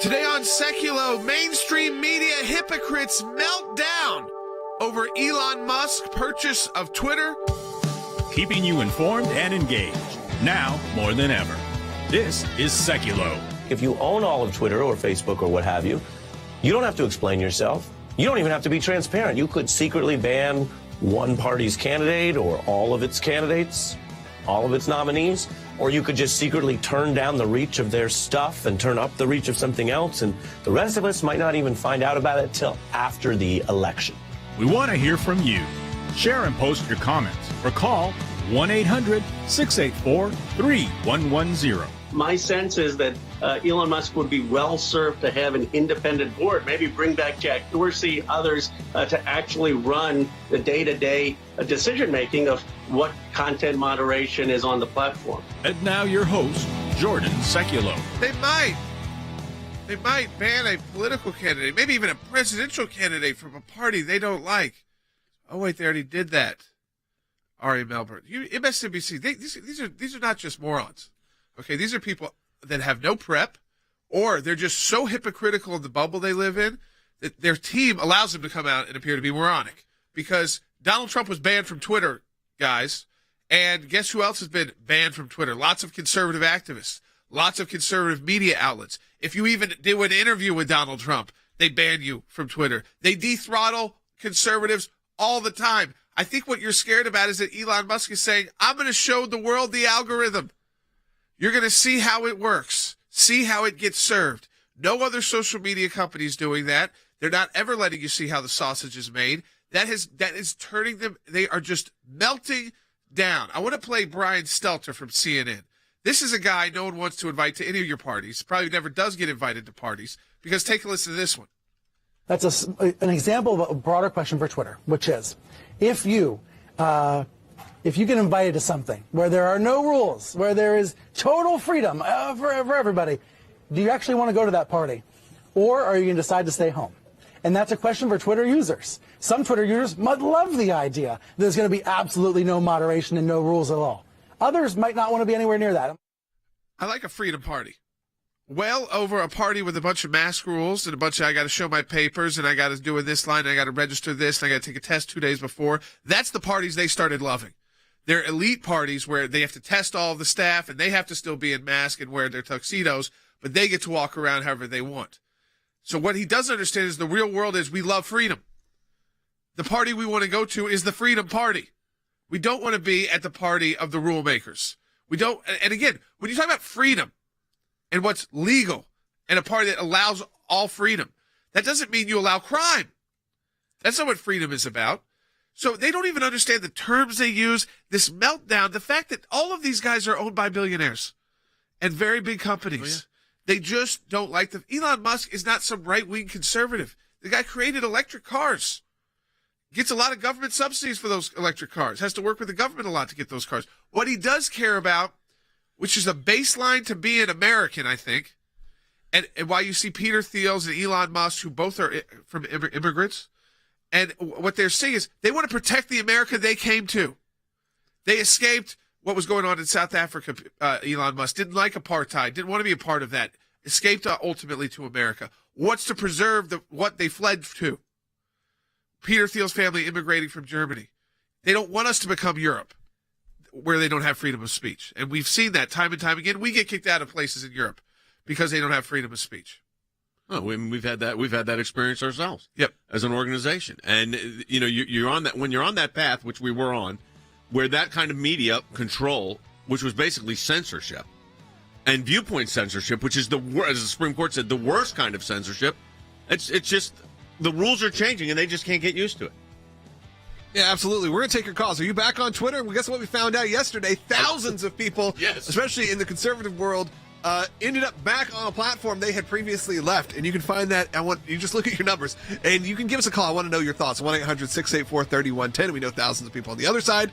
Today on Sekulow, mainstream media hypocrites meltdown over Elon Musk's purchase of Twitter. Keeping you informed and engaged, now more than ever. This is Sekulow. If you own all of Twitter or Facebook or what have you, you don't have to explain yourself. You don't even have to be transparent. You could secretly ban one party's candidate or all of its candidates, all of its nominees, or you could just secretly turn down the reach of their stuff and turn up the reach of something else, and the rest of us might not even find out about it till after the election. We want to hear from you. Share and post your comments or call 1-800-684-3110. My sense is that Elon Musk would be well served to have an independent board, maybe bring back Jack Dorsey, others, to actually run the day-to-day decision-making of what content moderation is on the platform. And now your host, Jordan Sekulow. They might ban a political candidate, maybe even a presidential candidate from a party they don't like. Oh, wait, they already did that. Ari Melbourne. MSNBC, these are not just morons. Okay, these are people that have no prep, or they're just so hypocritical in the bubble they live in that their team allows them to come out and appear to be moronic. Because Donald Trump was banned from Twitter, guys, and guess who else has been banned from Twitter? Lots of conservative activists, lots of conservative media outlets. If you even do an interview with Donald Trump, they ban you from Twitter. They dethrottle conservatives all the time. I think what you're scared about is that Elon Musk is saying, I'm going to show the world the algorithm. You're going to see how it works, see how it gets served. No other social media company is doing that. They're not ever letting you see how the sausage is made. That is turning them, they are just melting down. I want to play Brian Stelter from CNN. This is a guy no one wants to invite to any of your parties, probably never does get invited to parties, because take a listen to this one. That's an example of a broader question for Twitter, which is, if you get invited to something where there are no rules, where there is total freedom for everybody, do you actually want to go to that party? Or are you going to decide to stay home? And that's a question for Twitter users. Some Twitter users might love the idea that there's going to be absolutely no moderation and no rules at all. Others might not want to be anywhere near that. I like a freedom party. Well, over a party with a bunch of mask rules and a bunch of, I got to show my papers and I got to do in this line, and I got to register this, and I got to take a test 2 days before. That's the parties they started loving. They're elite parties where they have to test all of the staff and they have to still be in mask and wear their tuxedos, but they get to walk around however they want. So what he doesn't understand is the real world is we love freedom. The party we want to go to is the freedom party. We don't want to be at the party of the rule makers. We don't, and again, when you talk about freedom and what's legal and a party that allows all freedom, that doesn't mean you allow crime. That's not what freedom is about. So they don't even understand the terms they use, this meltdown, the fact that all of these guys are owned by billionaires and very big companies. Oh, yeah. They just don't like them. Elon Musk is not some right-wing conservative. The guy created electric cars. Gets a lot of government subsidies for those electric cars. Has to work with the government a lot to get those cars. What he does care about, which is a baseline to be an American, I think, and why you see Peter Thiels and Elon Musk, who both are from immigrants, and what they're saying is they want to protect the America they came to. They escaped what was going on in South Africa. Elon Musk didn't like apartheid, didn't want to be a part of that, escaped ultimately to America. Wants to preserve what they fled to. Peter Thiel's family immigrating from Germany. They don't want us to become Europe, where they don't have freedom of speech. And we've seen that time and time again. We get kicked out of places in Europe because they don't have freedom of speech. Oh, we've had that experience ourselves. Yep. As an organization. And you know, you're on that, when you're on that path, which we were on, where that kind of media control, which was basically censorship and viewpoint censorship, which is as the Supreme Court said, the worst kind of censorship. It's just the rules are changing and they just can't get used to it. Yeah, absolutely. We're going to take your calls. Are you back on Twitter? Well, guess what we found out yesterday? Thousands of people, yes, especially in the conservative world, ended up back on a platform they had previously left. And you can find that. You just look at your numbers. And you can give us a call. I want to know your thoughts. 1-800-684-3110. We know thousands of people on the other side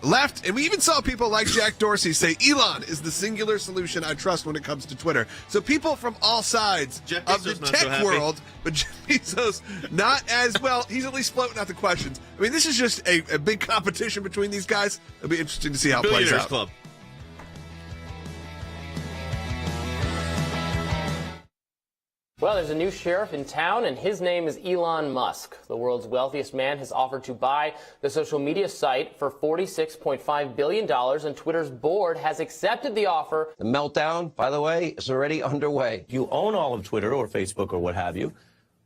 left. And we even saw people like Jack Dorsey say Elon is the singular solution I trust when it comes to Twitter. So people from all sides of the tech world, but Jeff Bezos not as well. He's at least floating out the questions. I mean, this is just a big competition between these guys. It'll be interesting to see how it plays out. Club. Well, there's a new sheriff in town, and his name is Elon Musk. The world's wealthiest man has offered to buy the social media site for $46.5 billion, and Twitter's board has accepted the offer. The meltdown, by the way, is already underway. You own all of Twitter or Facebook or what have you.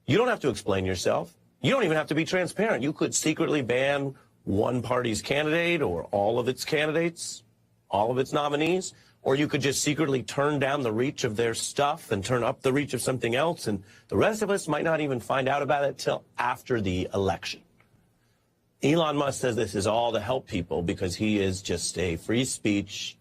You don't have to explain yourself. You don't even have to be transparent. You could secretly ban one party's candidate or all of its candidates, all of its nominees, or you could just secretly turn down the reach of their stuff and turn up the reach of something else, and the rest of us might not even find out about it till after the election. Elon Musk says this is all to help people because he is just a free speech,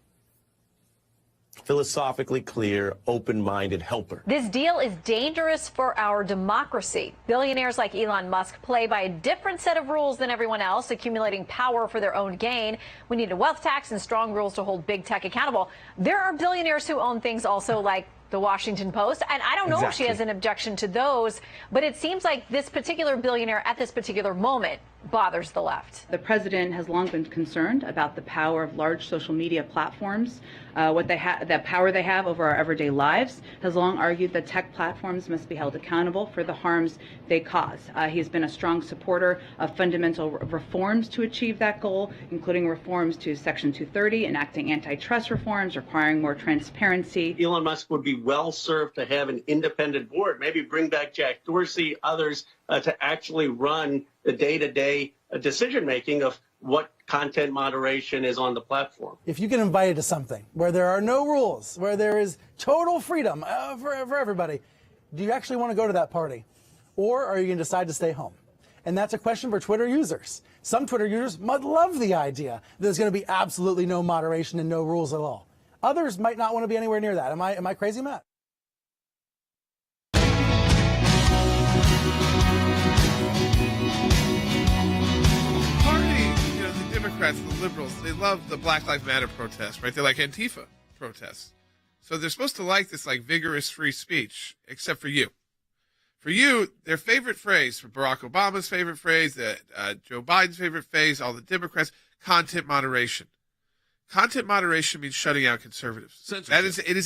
philosophically clear, open-minded helper. This deal is dangerous for our democracy. Billionaires like Elon Musk play by a different set of rules than everyone else, accumulating power for their own gain. We need a wealth tax and strong rules to hold big tech accountable. There are billionaires who own things also like the Washington Post, and I don't know if she has an objection to those, but it seems like this particular billionaire at this particular moment bothers the left. The president has long been concerned about the power of large social media platforms, that power they have over our everyday lives, has long argued that tech platforms must be held accountable for the harms they cause. He's been a strong supporter of fundamental reforms to achieve that goal, including reforms to Section 230, enacting antitrust reforms, requiring more transparency. Elon Musk would be well served to have an independent board, maybe bring back Jack Dorsey, others, to actually run the day-to-day decision-making of what content moderation is on the platform. If you get invited to something where there are no rules, where there is total freedom for everybody, do you actually want to go to that party? Or are you going to decide to stay home? And that's a question for Twitter users. Some Twitter users might love the idea that there's going to be absolutely no moderation and no rules at all. Others might not want to be anywhere near that. Am I crazy, Matt? Democrats, the liberals, they love the Black Lives Matter protests, right? They like Antifa protests. So they're supposed to like this like vigorous free speech, except for you. For you, their favorite phrase, for Barack Obama's favorite phrase, Joe Biden's favorite phrase, all the Democrats, content moderation. Content moderation means shutting out conservatives. That is, it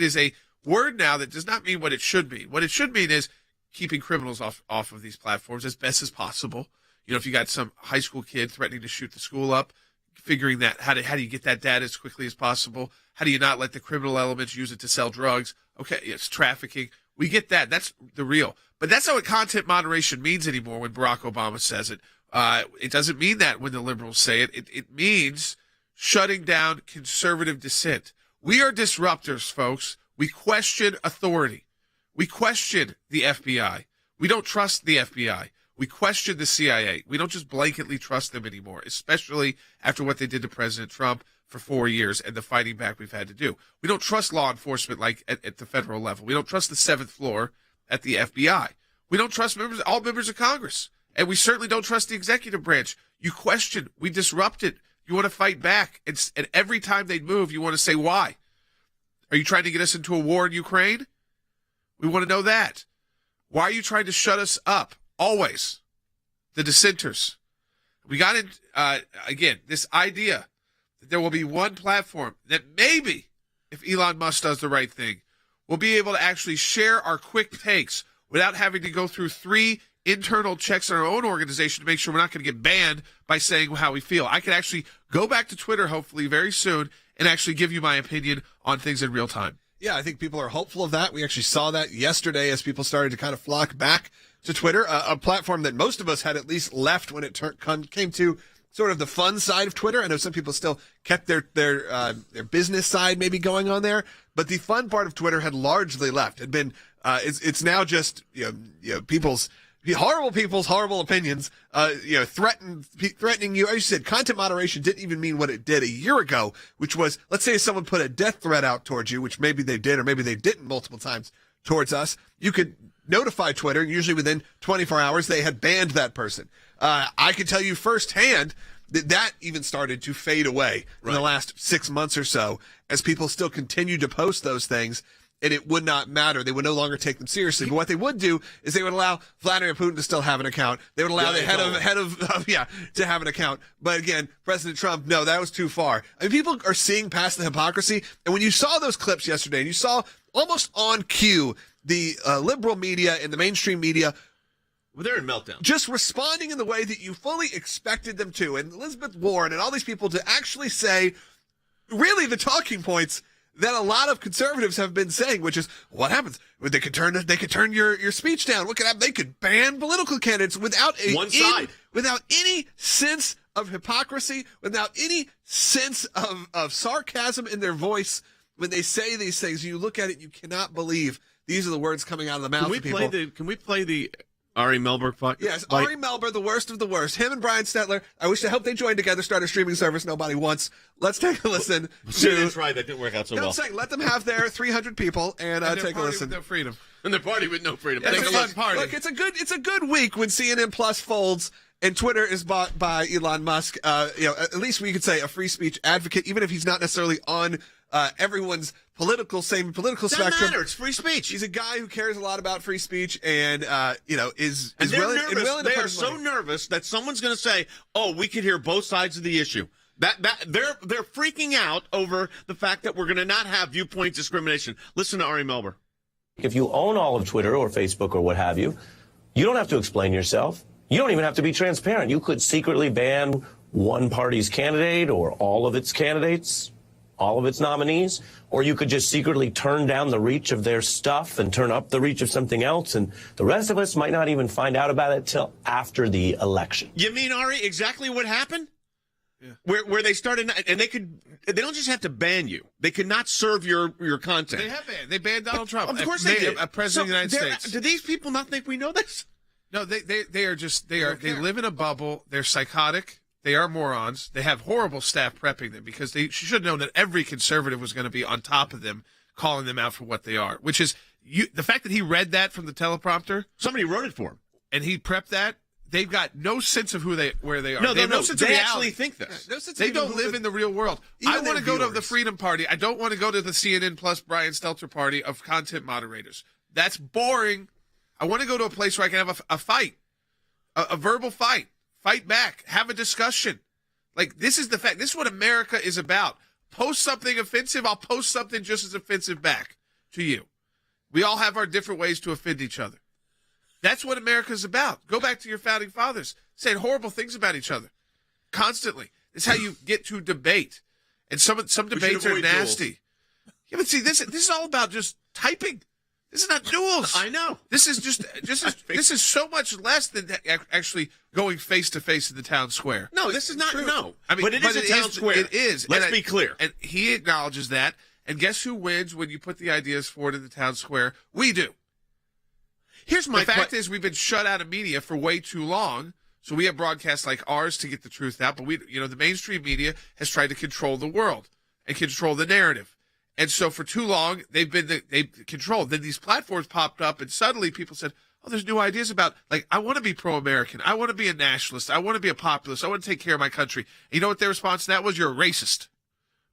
is a word now that does not mean what it should mean. What it should mean is keeping criminals off of these platforms as best as possible. You know, if you got some high school kid threatening to shoot the school up, figuring that how do you get that data as quickly as possible? How do you not let the criminal elements use it to sell drugs? Okay, it's trafficking. We get that. That's the real. But that's not what content moderation means anymore when Barack Obama says it. It doesn't mean that when the liberals say it. It means shutting down conservative dissent. We are disruptors, folks. We question authority. We question the FBI. We don't trust the FBI. We question the CIA. We don't just blanketly trust them anymore, especially after what they did to President Trump for 4 years and the fighting back we've had to do. We don't trust law enforcement like at the federal level. We don't trust the 7th floor at the FBI. We don't trust all members of Congress. And we certainly don't trust the executive branch. You question. We disrupt it. You want to fight back. And every time they move, you want to say why. Are you trying to get us into a war in Ukraine? We want to know that. Why are you trying to shut us up? Always. The dissenters. We got in, again, this idea that there will be one platform that maybe, if Elon Musk does the right thing, we'll be able to actually share our quick takes without having to go through 3 internal checks in our own organization to make sure we're not going to get banned by saying how we feel. I can actually go back to Twitter, hopefully very soon, and actually give you my opinion on things in real time. Yeah, I think people are hopeful of that. We actually saw that yesterday as people started to kind of flock back to Twitter, a platform that most of us had at least left when it came to sort of the fun side of Twitter. I know some people still kept their business side maybe going on there, but the fun part of Twitter had largely left. It had been it's now just people's horrible opinions, threatening you. As you said, content moderation didn't even mean what it did a year ago, which was, let's say someone put a death threat out towards you, which maybe they did or maybe they didn't multiple times towards us. You could notify Twitter, usually within 24 hours, they had banned that person. I can tell you firsthand that even started to fade away in the last 6 months or so as people still continued to post those things. And it would not matter. They would no longer take them seriously. But what they would do is they would allow Vladimir Putin to still have an account. They would allow the head of to have an account. But again, President Trump, no, that was too far. I mean, people are seeing past the hypocrisy. And when you saw those clips yesterday, and you saw almost on cue the liberal media and the mainstream media, well, they're in meltdown. Just responding in the way that you fully expected them to. And Elizabeth Warren and all these people to actually say really the talking points that a lot of conservatives have been saying, which is what happens? They could turn your speech down. What could happen? They could ban political candidates without without any sense of hypocrisy, without any sense of sarcasm in their voice when they say these things. You look at it, you cannot believe these are the words coming out of the mouth of people. Can we play the Ari Melber fight? Yes, Ari Melber, the worst of the worst. Him and Brian Stetler. I hope they join together, start a streaming service nobody wants. Let's take a listen. That's right. That didn't work out so well. I'm saying let them have their 300 people and take a listen. With no freedom. And their party with no freedom. It's a fun party. Look, it's a good week when CNN Plus folds and Twitter is bought by Elon Musk. At least we could say a free speech advocate, even if he's not necessarily on everyone's same political Doesn't spectrum. matter. It's free speech. He's a guy who cares a lot about free speach and is and they're willing, nervous. and willing to they put are his so money. nervous that someone's going to say, "Oh, we could hear both sides of the issue." That they're freaking out over the fact that we're going to not have viewpoint discrimination. Listen to Ari Melber. If you own all of Twitter or Facebook or what have you, you don't have to explain yourself. You don't even have to be transparent. You could secretly ban one party's candidate or all of its candidates, all of its nominees, or you could just secretly turn down the reach of their stuff and turn up the reach of something else, and the rest of us might not even find out about it till after the election. You mean, Ari, exactly what happened? Yeah. Where they started, and they don't just have to ban you. They could not serve your content. They have banned. They banned Donald Trump. Of course they did. A president of the United States. Do these people not think we know this? No, they live in a bubble. They're psychotic. They are morons. They have horrible staff prepping them because they should have known that every conservative was going to be on top of them, calling them out for what they are, which is the fact that he read that from the teleprompter. Somebody wrote it for him. And he prepped that. They've got no sense of where they are. No, they have no sense of they reality. actually think this. No sense They of don't live in the real world. I want to go to the Freedom Party. I don't want to go to the CNN plus Brian Stelter party of content moderators. That's boring. I want to go to a place where I can have a fight, a verbal fight, fight back, have a discussion. Like, this is the fact. This is what America is about. Post something offensive, I'll post something just as offensive back to you. We all have our different ways to offend each other. That's what America's about. Go back to your founding fathers saying horrible things about each other constantly. It's how you get to debate. And some debates are nasty. Yeah, but see, this is all about just typing. This is not duels. I know. This is this is so much less than actually going face to face in the town square. No, this is not. True. No, I mean, but it is a town square. It is. Let's be clear. And he acknowledges that. And guess who wins when you put the ideas forward in the town square? We do. Here's my The fact is, we've been shut out of media for way too long. So we have broadcasts like ours to get the truth out. But the mainstream media has tried to control the world and control the narrative. And so for too long, they've controlled. Then these platforms popped up, and suddenly people said, "Oh, there's new ideas about, like, I want to be pro-American. I want to be a nationalist. I want to be a populist. I want to take care of my country." And you know what their response to that was? You're a racist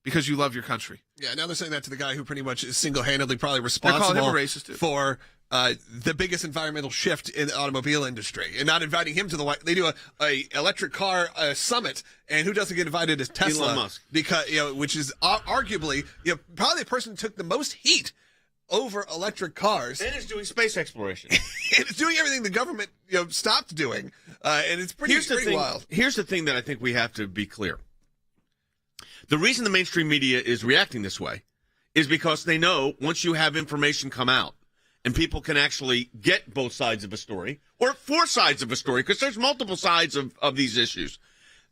because you love your country. Yeah, now they're saying that to the guy who pretty much is single-handedly probably They're calling responsible him a racist, too. for the biggest environmental shift in the automobile industry, and not inviting him to the White. They do a electric car summit, and who doesn't get invited is Tesla, Elon Musk, because which is arguably probably the person who took the most heat over electric cars, and is doing space exploration. It's doing everything the government stopped doing, and it's pretty wild. Here's the thing that I think we have to be clear. The reason the mainstream media is reacting this way is because they know once you have information come out and people can actually get both sides of a story or four sides of a story, because there's multiple sides of these issues,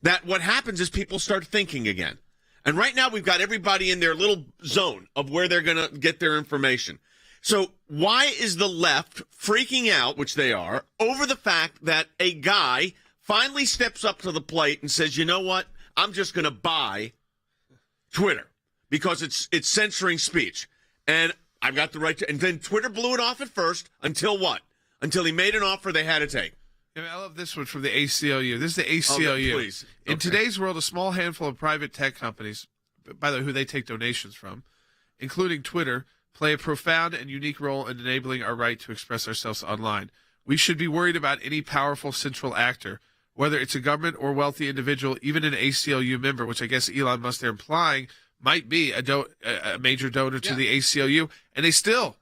that what happens is people start thinking again. And right now we've got everybody in their little zone of where they're going to get their information. So why is the left freaking out, which they are, over the fact that a guy finally steps up to the plate and says, you know what, I'm just going to buy Twitter because it's censoring speech. And I've got the right to, and then Twitter blew it off at first until what? Until he made an offer they had to take. I love this one from the ACLU. This is the ACLU. Oh, please. In Okay. today's world, a small handful of private tech companies, by the way, who they take donations from, including Twitter, play a profound and unique role in enabling our right to express ourselves online. We should be worried about any powerful central actor, whether it's a government or wealthy individual, even an ACLU member, which I guess Elon Musk they're implying might be a major donor to the ACLU, and they still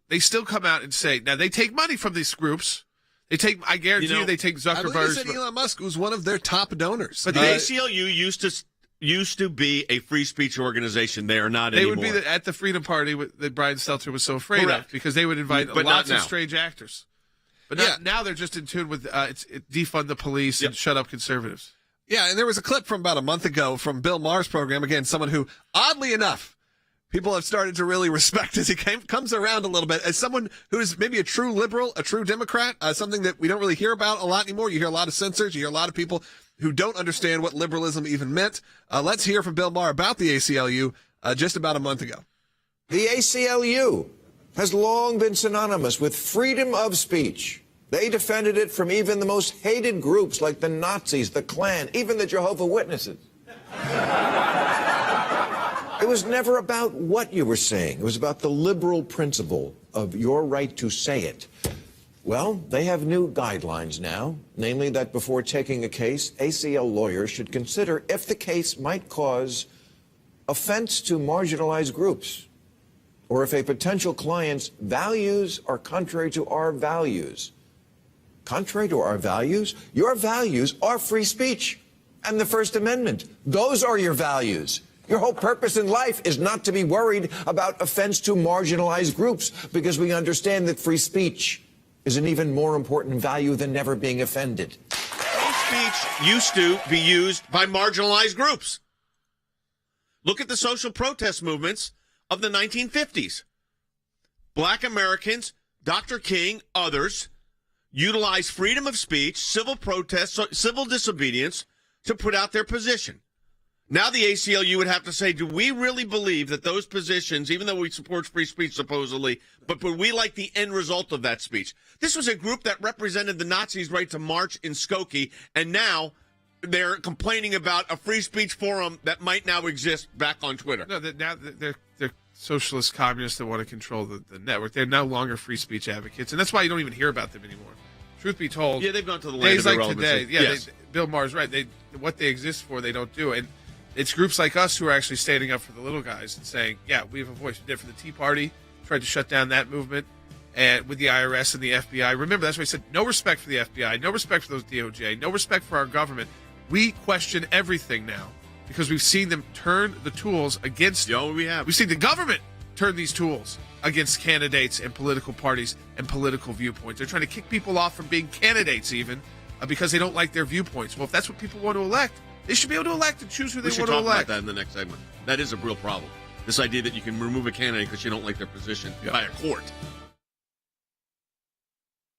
they still come out and say, now they take money from these groups. I guarantee you they take I believe Zuckerberg's. they said Elon Musk was one of their top donors. But the ACLU used to be a free speech organization. They are not they anymore. would be at the Freedom Party that Brian Stelter was so afraid of, because they would invite lots of strange actors. But now they're just in tune with defund the police and shut up conservatives. Yeah, and there was a clip from about a month ago from Bill Maher's program, again, someone who, oddly enough, people have started to really respect as he comes around a little bit, as someone who is maybe a true liberal, a true Democrat, something that we don't really hear about a lot anymore. You hear a lot of censors, you hear a lot of people who don't understand what liberalism even meant. Let's hear from Bill Maher about the ACLU just about a month ago. The ACLU has long been synonymous with freedom of speech. They defended it from even the most hated groups like the Nazis, the Klan, even the Jehovah's Witnesses. It was never about what you were saying. It was about the liberal principle of your right to say it. Well, they have new guidelines now, namely that before taking a case, ACL lawyers should consider if the case might cause offense to marginalized groups, or if a potential client's values are contrary to our values. Contrary to our values? Your values are free speech and the First Amendment. Those are your values. Your whole purpose in life is not to be worried about offense to marginalized groups, because we understand that free speech is an even more important value than never being offended. Free speech used to be used by marginalized groups. Look at the social protest movements of the 1950s. Black Americans, Dr. King, others, utilized freedom of speech, civil protests, civil disobedience to put out their position. Now the ACLU would have to say, do we really believe that those positions, even though we support free speech supposedly, but would we like the end result of that speech? This was a group that represented the Nazis' right to march in Skokie, and now they're complaining about a free speech forum that might now exist back on Twitter. No, now they're socialist communists that want to control the network. They're no longer free speech advocates, and that's why you don't even hear about them anymore. Truth be told, they've gone to the land of irrelevancy. Today, Bill Maher's right. What they exist for, they don't do, and it's groups like us who are actually standing up for the little guys and saying, yeah, we have a voice. We did it for the Tea Party, tried to shut down that movement, and with the IRS and the FBI. Remember, that's why I said no respect for the FBI, no respect for those DOJ, no respect for our government. We question everything now because we've seen them turn the tools against. We've seen the government turn these tools against candidates and political parties and political viewpoints. They're trying to kick people off from being candidates even because they don't like their viewpoints. Well, if that's what people want to elect, they should be able to elect and choose who they want to elect. We should talk about that in the next segment. That is a real problem. This idea that you can remove a candidate because you don't like their position by a court.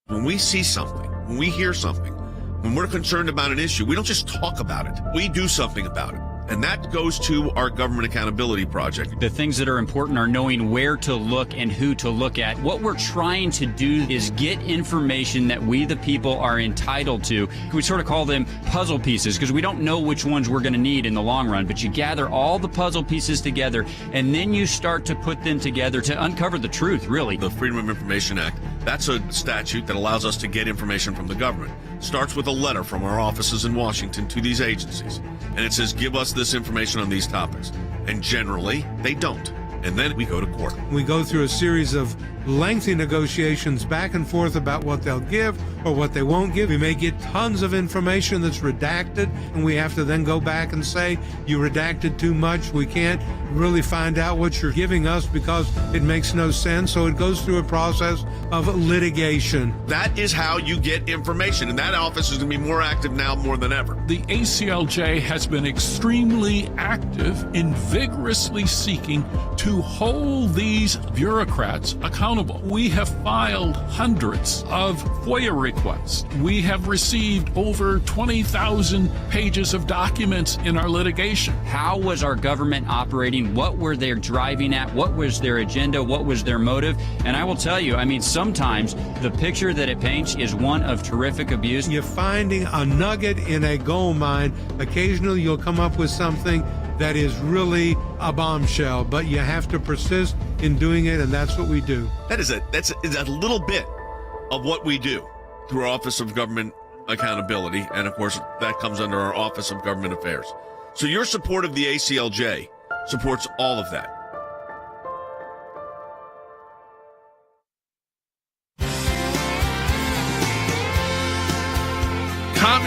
When we see something, when we hear something, when we're concerned about an issue, we don't just talk about it. We do something about it. And that goes to our Government Accountability Project. The things that are important are knowing where to look and who to look at. What we're trying to do is get information that we, the people, are entitled to. We sort of call them puzzle pieces because we don't know which ones we're going to need in the long run. But you gather all the puzzle pieces together, and then you start to put them together to uncover the truth, really. The Freedom of Information Act, that's a statute that allows us to get information from the government. Starts with a letter from our offices in Washington to these agencies. And it says, give us this information on these topics. And generally, they don't. And then we go to court. We go through a series of lengthy negotiations back and forth about what they'll give or what they won't give. We may get tons of information that's redacted, and we have to then go back and say, you redacted too much. We can't really find out what you're giving us because it makes no sense. So it goes through a process of litigation. That is how you get information, and that office is going to be more active now more than ever. The ACLJ has been extremely active in vigorously seeking to hold these bureaucrats accountable. We have filed hundreds of FOIA requests. We have received over 20,000 pages of documents in our litigation. How was our government operating? What were they driving at? What was their agenda? What was their motive? And I will tell you, I mean, sometimes the picture that it paints is one of terrific abuse. You're finding a nugget in a gold mine. Occasionally you'll come up with something that is really a bombshell, but you have to persist in doing it, and that's what we do. That's a little bit of what we do through our Office of Government Accountability, and of course that comes under our Office of Government Affairs. So your support of the ACLJ supports all of that.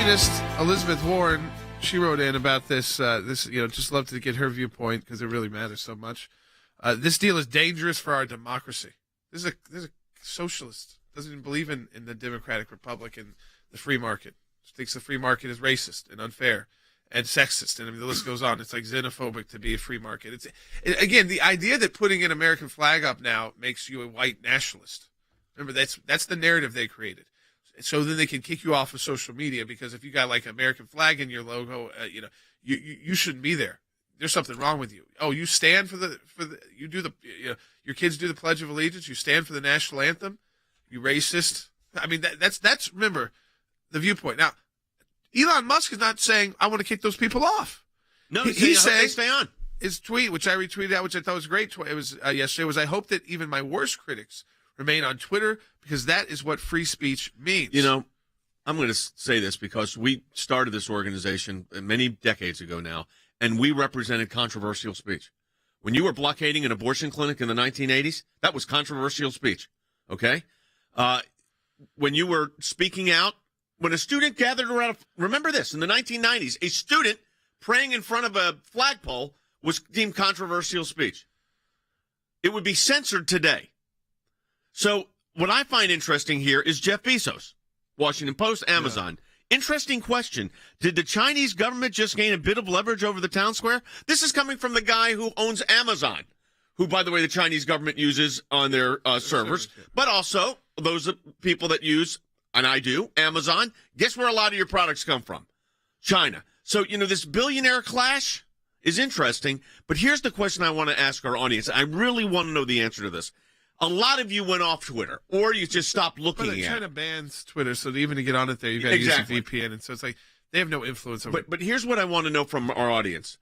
communist Elizabeth Warren, she wrote in about this. Just love to get her viewpoint because it really matters so much. This deal is dangerous for our democracy. This is a socialist. Doesn't even believe in the democratic republic and the free market. She thinks the free market is racist and unfair and sexist, and I mean, the list goes on. It's like xenophobic to be a free market. Again, the idea that putting an American flag up now makes you a white nationalist. Remember, that's the narrative they created. So then they can kick you off of social media because if you got like American flag in your logo, you shouldn't be there. There's something wrong with you. Oh, you stand for you do the your kids do the Pledge of Allegiance. You stand for the national anthem. You racist. I mean that's remember the viewpoint. Now, Elon Musk is not saying I want to kick those people off. No, he's saying stay on. His tweet, which I retweeted out, which I thought was a great. It was yesterday. Was I hope that even my worst critics remain on Twitter because that is what free speech means. You know, I'm going to say this because we started this organization many decades ago now, and we represented controversial speech. When you were blockading an abortion clinic in the 1980s, that was controversial speech, okay? When you were speaking out, when a student gathered around, remember this, in the 1990s, a student praying in front of a flagpole was deemed controversial speech. It would be censored today. So what I find interesting here is Jeff Bezos, Washington Post, Amazon. Yeah. Interesting question. Did the Chinese government just gain a bit of leverage over the town square? This is coming from the guy who owns Amazon, who, by the way, the Chinese government uses on their servers, but also those people that use, and I do, Amazon. Guess where a lot of your products come from? China. So, this billionaire clash is interesting, but here's the question I want to ask our audience. I really want to know the answer to this. A lot of you went off Twitter, or you just stopped looking at it. China bans Twitter, so even to get on it there, you've got to use a VPN, and so it's like they have no influence over it. But here's what I want to know from our audience.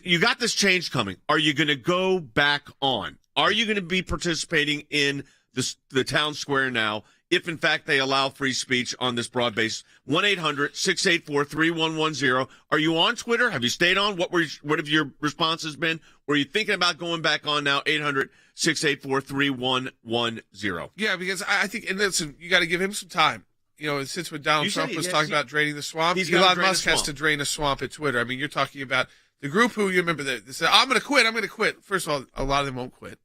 You got this change coming. Are you going to go back on? Are you going to be participating in the town square now, if in fact they allow free speech on this broad base? 1-800-684-3110. Are you on Twitter? Have you stayed on? What have your responses been? Or are you thinking about going back on now? 800-684-3110. Yeah, because I think, and listen, you got to give him some time. Since when Donald Trump was talking about draining the swamp, Elon Musk has to drain a swamp at Twitter. I mean, you're talking about the group who, you remember, they said, I'm going to quit. First of all, a lot of them won't quit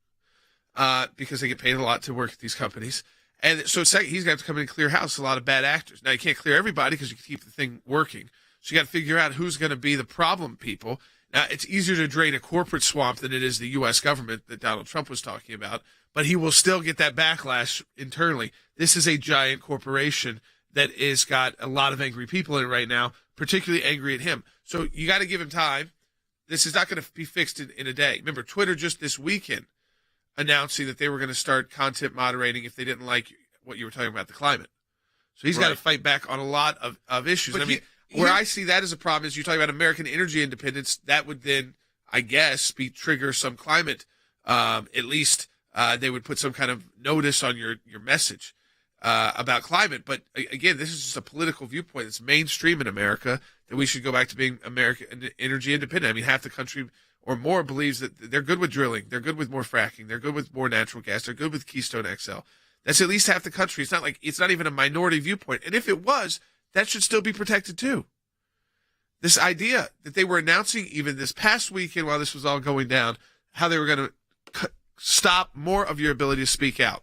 because they get paid a lot to work at these companies. And so second, he's got to come in and clear house a lot of bad actors. Now, you can't clear everybody because you can keep the thing working. So you got to figure out who's going to be the problem people. Now, it's easier to drain a corporate swamp than it is the U.S. government that Donald Trump was talking about, but he will still get that backlash internally. This is a giant corporation that is got a lot of angry people in it right now, particularly angry at him. So you got to give him time. This is not going to be fixed in a day. Remember, Twitter just this weekend announcing that they were going to start content moderating if they didn't like what you were talking about, the climate. So he's got to fight back on a lot of issues. But I mean, where I see that as a problem is you talk about American energy independence. That would then, I guess, trigger some climate. At least they would put some kind of notice on your message about climate. But again, this is just a political viewpoint. It's mainstream in America that we should go back to being American energy independent. I mean, half the country or more believes that they're good with drilling. They're good with more fracking. They're good with more natural gas. They're good with Keystone XL. That's at least half the country. It's not even a minority viewpoint. And if it was, that should still be protected too. This idea that they were announcing even this past weekend while this was all going down, how they were going to stop more of your ability to speak out.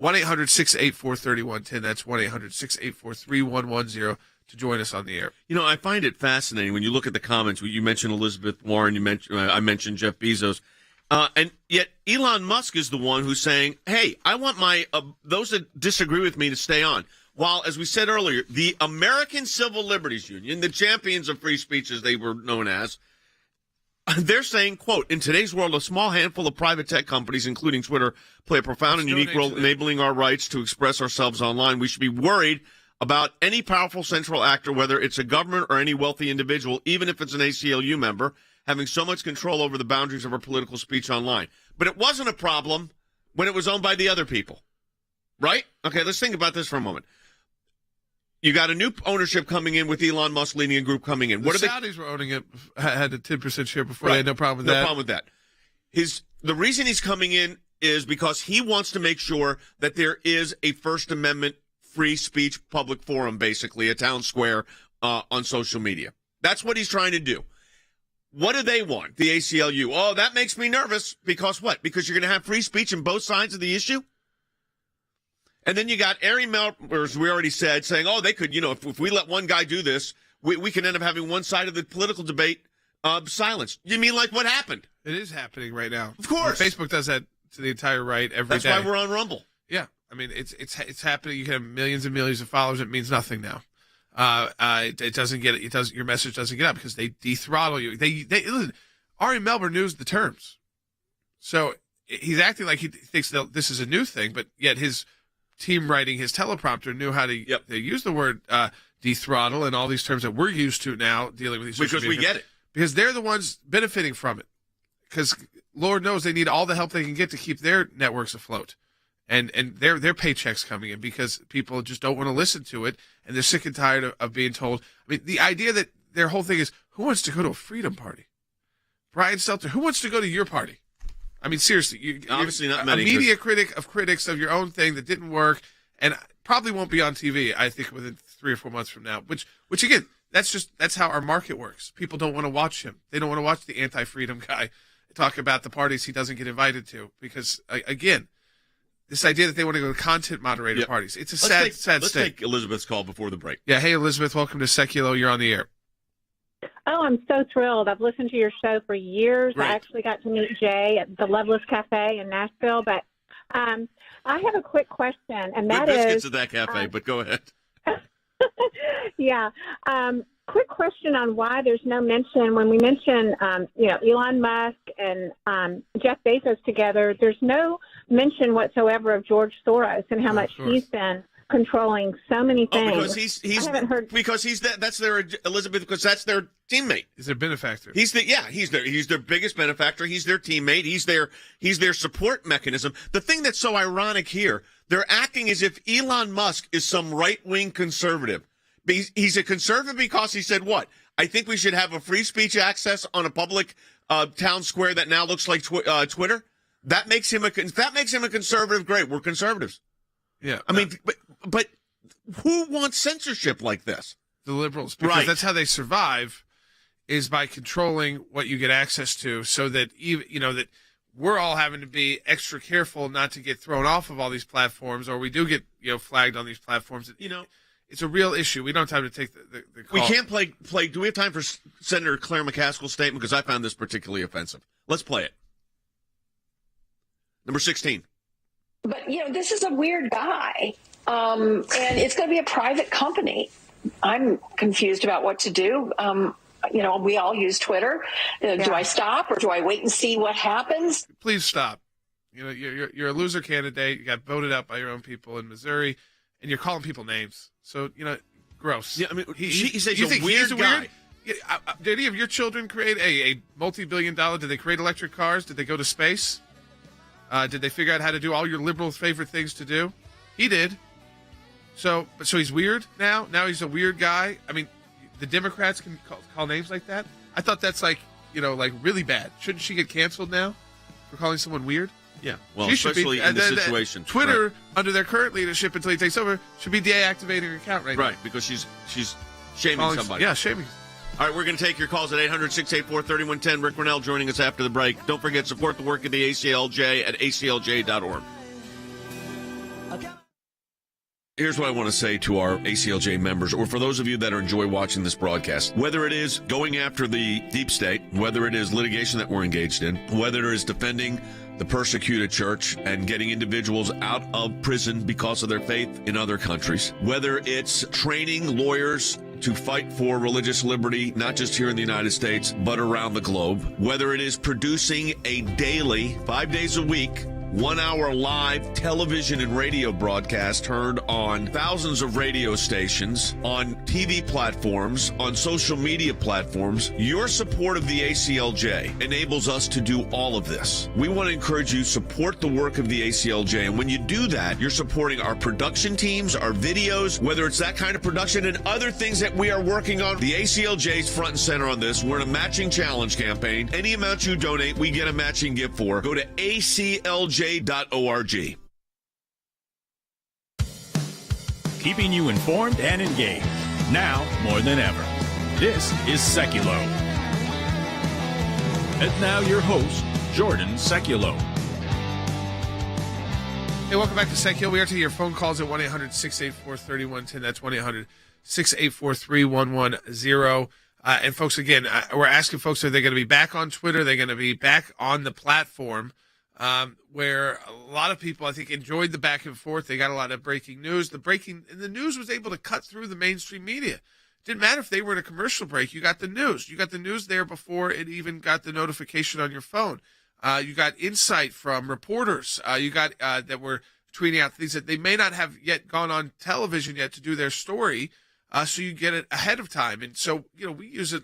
1-800-684-3110. That's 1-800-684-3110 to join us on the air. I find it fascinating when you look at the comments. You mentioned Elizabeth Warren. I mentioned Jeff Bezos. And yet Elon Musk is the one who's saying, hey, I want those that disagree with me to stay on. While, as we said earlier, the American Civil Liberties Union, the champions of free speech as they were known as, they're saying, quote, in today's world, a small handful of private tech companies, including Twitter, play a profound and unique role enabling our rights to express ourselves online. We should be worried about any powerful central actor, whether it's a government or any wealthy individual, even if it's an ACLU member, having so much control over the boundaries of our political speech online. But it wasn't a problem when it was owned by the other people, right? Okay, let's think about this for a moment. You got a new ownership coming in with Elon Musk leading a group coming in. The Saudis were owning it, had a 10% share before. They had no problem with that. No problem with that. The reason he's coming in is because he wants to make sure that there is a First Amendment free speech public forum, basically, a town square on social media. That's what he's trying to do. What do they want? The ACLU. Oh, that makes me nervous. Because what? Because you're going to have free speech on both sides of the issue? And then you got Ari Meltdown, we already said, saying, oh, they could, if we let one guy do this, we can end up having one side of the political debate silenced. You mean like what happened? It is happening right now. Of course. Facebook does that to the entire right every day. That's why we're on Rumble. Yeah. I mean, it's happening. You can have millions and millions of followers. It means nothing now. It doesn't get it. Your message doesn't get out because they dethrottle you. They listen. Ari Meltdown knows the terms, so he's acting like he thinks that this is a new thing, but yet his team writing his teleprompter knew how to they use the word dethrottle and all these terms that we're used to now dealing with these because we get it because they're the ones benefiting from it. Because Lord knows they need all the help they can get to keep their networks afloat. And their paychecks coming in because people just don't want to listen to it, and they're sick and tired of being told. I mean, the idea that their whole thing is, who wants to go to a freedom party? Brian Stelter, who wants to go to your party? I mean, seriously, you're obviously not many. A media critic of critics of your own thing that didn't work, and probably won't be on TV. I think within 3 or 4 months from now. Which again, that's how our market works. People don't want to watch him. They don't want to watch the anti-freedom guy talk about the parties he doesn't get invited to because again. This idea that they want to go to content moderator parties. It's a sad state. Let's take Elizabeth's call before the break. Yeah. Hey, Elizabeth. Welcome to Sekulow. You're on the air. Oh, I'm so thrilled. I've listened to your show for years. Great. I actually got to meet Jay at the Loveless Cafe in Nashville. But I have a quick question, and that Good biscuits is... at that cafe, but go ahead. Yeah. Quick question on why there's no mention when we mention, Elon Musk and Jeff Bezos together. There's no mention whatsoever of George Soros and how much he's been controlling so many things. Because that's their Elizabeth, because that's their teammate. He's their benefactor. He's their biggest benefactor. He's their teammate. He's their support mechanism. The thing that's so ironic here, they're acting as if Elon Musk is some right-wing conservative. He's a conservative because he said what? I think we should have a free speech access on a public town square that now looks like Twitter. That makes him a conservative. Great, we're conservatives. Yeah, I mean, but who wants censorship like this? The liberals, because that's how they survive, is by controlling what you get access to, so that that we're all having to be extra careful not to get thrown off of all these platforms, or we do get flagged on these platforms. It's a real issue. We don't have time to take the call. We can't play. Do we have time for Senator Claire McCaskill's statement? Because I found this particularly offensive. Let's play it. Number 16. But, this is a weird guy, and it's going to be a private company. I'm confused about what to do. We all use Twitter. Do I stop or do I wait and see what happens? Please stop. You're a loser candidate. You got voted out by your own people in Missouri, and you're calling people names. So, gross. Yeah, I mean, he says he's a weird guy. Did any of your children create a multi-billion-dollar? Did they create electric cars? Did they go to space? Did they figure out how to do all your liberals' favorite things to do? He did. So he's weird now? Now he's a weird guy? I mean, the Democrats can call names like that? I thought that's like really bad. Shouldn't she get canceled now for calling someone weird? Yeah, well, especially in this situation. Twitter, under their current leadership until he takes over, should be deactivating her account right now. Right, because she's shaming somebody. Yeah, shaming. All right, we're going to take your calls at 800-684-3110. Rick Rennell joining us after the break. Don't forget, support the work of the ACLJ at aclj.org. Here's what I want to say to our ACLJ members, or for those of you that enjoy watching this broadcast. Whether it is going after the deep state, whether it is litigation that we're engaged in, whether it is defending the persecuted church and getting individuals out of prison because of their faith in other countries, whether it's training lawyers to fight for religious liberty, not just here in the United States, but around the globe, whether it is producing a daily, 5 days a week, 1 hour live television and radio broadcast heard on thousands of radio stations, on TV platforms, on social media platforms. Your support of the ACLJ enables us to do all of this. We want to encourage you to support the work of the ACLJ. And when you do that, you're supporting our production teams, our videos, whether it's that kind of production and other things that we are working on. The ACLJ is front and center on this. We're in a matching challenge campaign. Any amount you donate, we get a matching gift for. Go to ACLJ.org. Keeping you informed and engaged. Now more than ever. This is Sekulow. And now your host, Jordan Sekulow. Hey, welcome back to Sekulow. We are taking your phone calls at 1-800-684-3110. That's 1-800-684-3110. And folks, again, we're asking folks, are they going to be back on Twitter? Are they going to be back on the platform where a lot of people, I think, enjoyed the back and forth. They got a lot of breaking news. The news was able to cut through the mainstream media. Didn't matter if they were in a commercial break. You got the news. You got the news there before it even got the notification on your phone. You got insight from reporters. You got that were tweeting out things that they may not have yet gone on television yet to do their story. So you get it ahead of time. And so, we use it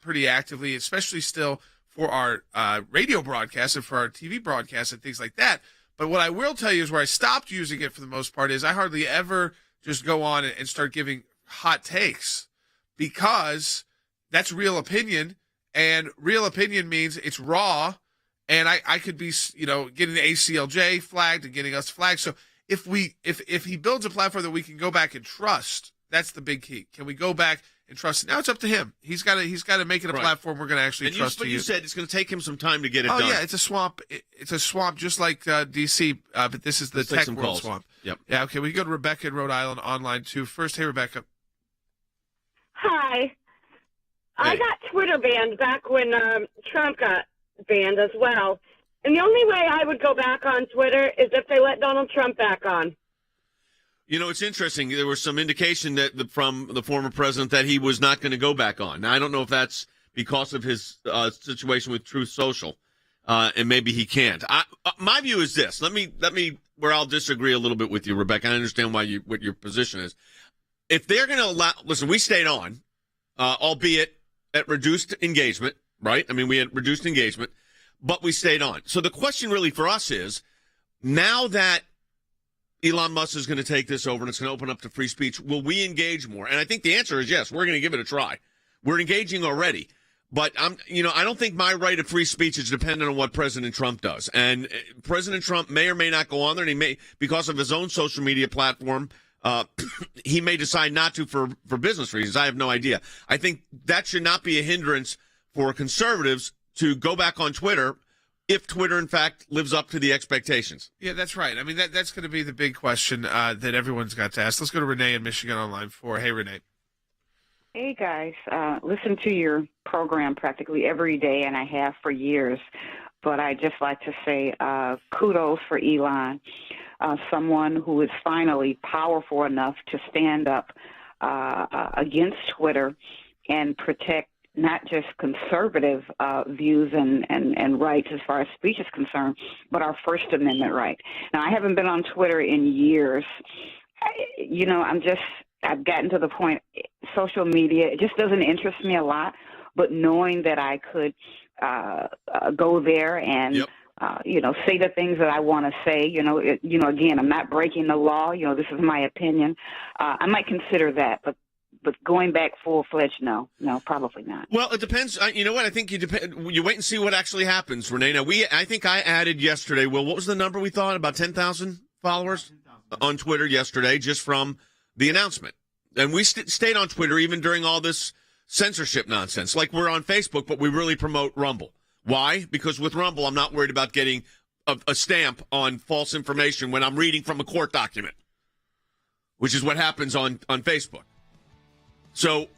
pretty actively, especially still for our radio broadcasts and for our TV broadcasts and things like that. But what I will tell you is where I stopped using it for the most part is I hardly ever just go on and start giving hot takes, because that's real opinion, and real opinion means it's raw. And I could be, getting the ACLJ flagged and getting us flagged. So if he builds a platform that we can go back and trust, that's the big key. Can we go back and trust it? Now it's up to him. He's got to make it a platform we're going to actually trust. But you said it's going to take him some time to get it done. Oh yeah, it's a swamp. It's a swamp just like DC, but this is the tech world swamp. Yep. Yeah. Okay. We go to Rebecca in Rhode Island online too. First, hey Rebecca. Hi. Hey. I got Twitter banned back when Trump got banned as well. And the only way I would go back on Twitter is if they let Donald Trump back on. It's interesting. There was some indication that from the former president that he was not going to go back on. Now, I don't know if that's because of his situation with Truth Social, and maybe he can't. My view is this. Let me where I'll disagree a little bit with you, Rebecca. I understand what your position is. If they're going to allow, listen, we stayed on, albeit at reduced engagement, right? I mean, we had reduced engagement, but we stayed on. So the question really for us is, now that Elon Musk is going to take this over and it's going to open up to free speech, will we engage more? And I think the answer is yes. We're going to give it a try. We're engaging already. But I don't think my right of free speech is dependent on what President Trump does. And President Trump may or may not go on there, and he may, because of his own social media platform, he may decide not to for business reasons. I have no idea. I think that should not be a hindrance for conservatives to go back on Twitter if Twitter, in fact, lives up to the expectations. Yeah, that's right. I mean, that's going to be the big question that everyone's got to ask. Let's go to Renee in Michigan on line 4. Hey, Renee. Hey, guys. Listen to your program practically every day, and I have for years. But I just like to say kudos for Elon, someone who is finally powerful enough to stand up against Twitter and protect not just conservative views and rights as far as speech is concerned, but our First Amendment right. Now, I haven't been on Twitter in years. I've gotten to the point, social media, it just doesn't interest me a lot, but knowing that I could go there and, say the things that I want to say, again, I'm not breaking the law, this is my opinion. I might consider that, but going back full-fledged, no, probably not. Well, it depends. You know what? I think you wait and see what actually happens, Renee. Now, I think I added yesterday, what was the number we thought? About 10,000 followers on Twitter yesterday, just from the announcement. And we stayed on Twitter even during all this censorship nonsense. Like, we're on Facebook, but we really promote Rumble. Why? Because with Rumble, I'm not worried about getting a stamp on false information when I'm reading from a court document, which is what happens on Facebook. So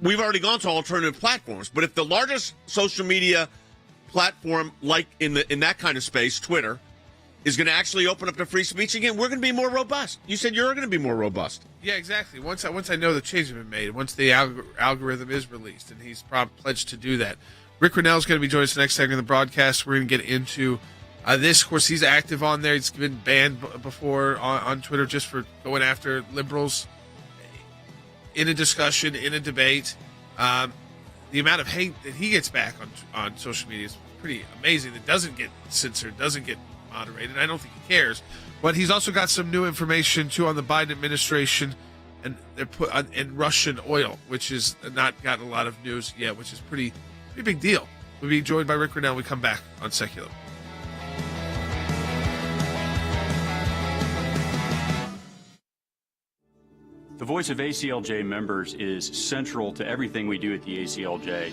we've already gone to alternative platforms. But if the largest social media platform, like in that kind of space, Twitter, is going to actually open up to free speech again, we're going to be more robust. You said you're going to be more robust. Yeah, exactly. Once I know the change has been made, once the algorithm is released, and he's pledged to do that. Rick Rennell is going to be joining us next segment of the broadcast. We're going to get into this. Of course, he's active on there. He's been banned before on Twitter just for going after liberals in a discussion, in a debate. The amount of hate that he gets back on social media is pretty amazing. That doesn't get censored, doesn't get moderated. I don't think he cares. But he's also got some new information, too, on the Biden administration and they're put in Russian oil, which is not gotten a lot of news yet, which is pretty big deal. We'll be joined by Rick Rennell when we come back on Sekulow. The voice of ACLJ members is central to everything we do at the ACLJ.